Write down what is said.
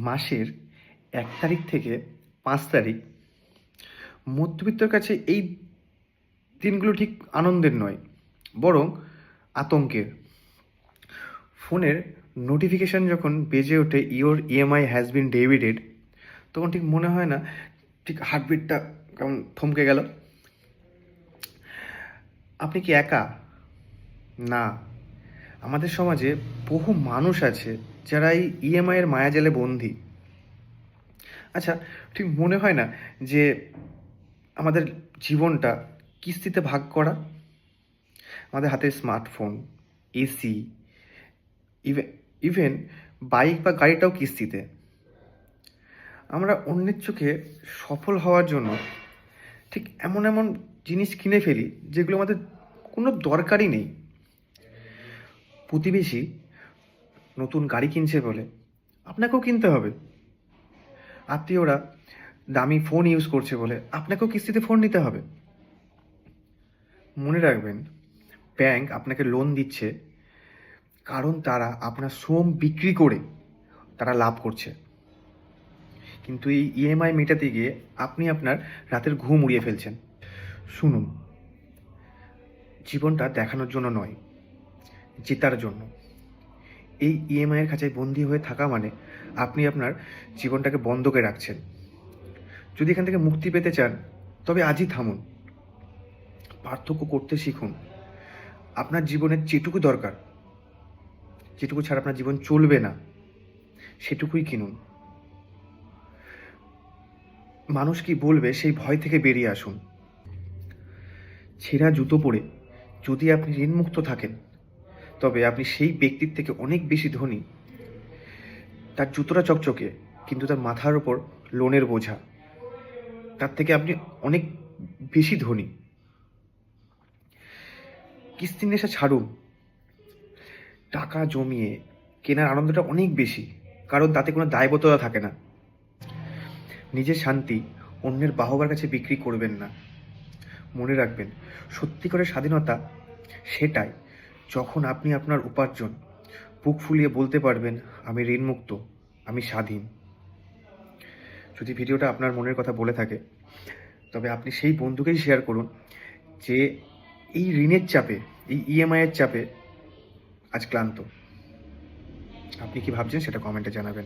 মাসের 1 তারিখ থেকে 5 তারিখ মধ্যবিত্তর কাছে এই দিনগুলো ঠিক আনন্দের নয়, বরং আতঙ্কের। ফোনের নোটিফিকেশান যখন বেজে ওঠে, your EMI has been debited, তখন ঠিক মনে হয় না, ঠিক হার্টবিটটা কেমন থমকে গেল। আপনি কি একা? না, আমাদের সমাজে বহু মানুষ আছে যারা এই ইএমআইয়ের মায়াজালে বন্দী। আচ্ছা, ঠিক মনে হয় না যে আমাদের জীবনটা কিস্তিতে ভাগ করা? আমাদের হাতে স্মার্টফোন, এসি, ইভেন বাইক বা গাড়িটাও কিস্তিতে। আমরা অন্যের চোখে সফল হওয়ার জন্য ঠিক এমন এমন জিনিস কিনে ফেলি যেগুলো আমাদের কোনো দরকারই নেই। প্রতিবেশী নতুন গাড়ি কিনছে বলে আপনাকেও কিনতে হবে। আত্মীয়রা দামি ফোন ইউজ করছে বলে আপনাকেও কিস্তিতে ফোন নিতে হবে। মনে রাখবেন, ব্যাংক আপনাকে লোন দিচ্ছে কারণ তারা আপনার শ্রম বিক্রি করে তারা লাভ করছে। কিন্তু এই ইএমআই মেটাতে গিয়ে আপনি আপনার রাতের ঘুম উড়িয়ে ফেলছেন। শুনুন, জীবনটা দেখানোর জন্য নয়, জেতার জন্য। এই ইএমআইয়ের খাঁচায় বন্দী হয়ে থাকা মানে আপনি আপনার জীবনটাকে বন্ধকে রাখছেন। যদি এখান থেকে মুক্তি পেতে চান, তবে আজই থামুন, পার্থক্য করতে শিখুন। আপনার জীবনের যেটুকু দরকার, যেটুকু ছাড়া আপনার জীবন চলবে না, সেটুকুই কিনুন। মানুষ কি বলবে সেই ভয় থেকে বেরিয়ে আসুন। ছেঁড়া জুতো পরে যদি আপনি ঋণমুক্ত থাকেন, তবে আপনি সেই ব্যক্তির থেকে অনেক বেশি ধনী। তার জুতোটা চকচকে, কিন্তু তার মাথার ওপর লোনের বোঝা। তার থেকে আপনি অনেক বেশি ধনী। কিস্তির নেশা ছাড়ুন। টাকা জমিয়ে কেনার আনন্দটা অনেক বেশি, কারণ তাতে কোনো দায়বদ্ধতা থাকে না। নিজের শান্তি অন্যের বাহবার কাছে বিক্রি করবেন না। মনে রাখবেন, সত্যিকারের স্বাধীনতা সেটাই যখন আপনি আপনার উপার্জন বুক ফুলিয়ে বলতে পারবেন, আমি ঋণমুক্ত, আমি স্বাধীন। যদি ভিডিওটা আপনার মনের কথা বলে থাকে, তবে আপনি সেই বন্ধুকেই শেয়ার করুন যে এই ঋণের চাপে, এই ইএমআইয়ের চাপে আজ ক্লান্ত। আপনি কি ভাবছেন সেটা কমেন্টে জানাবেন।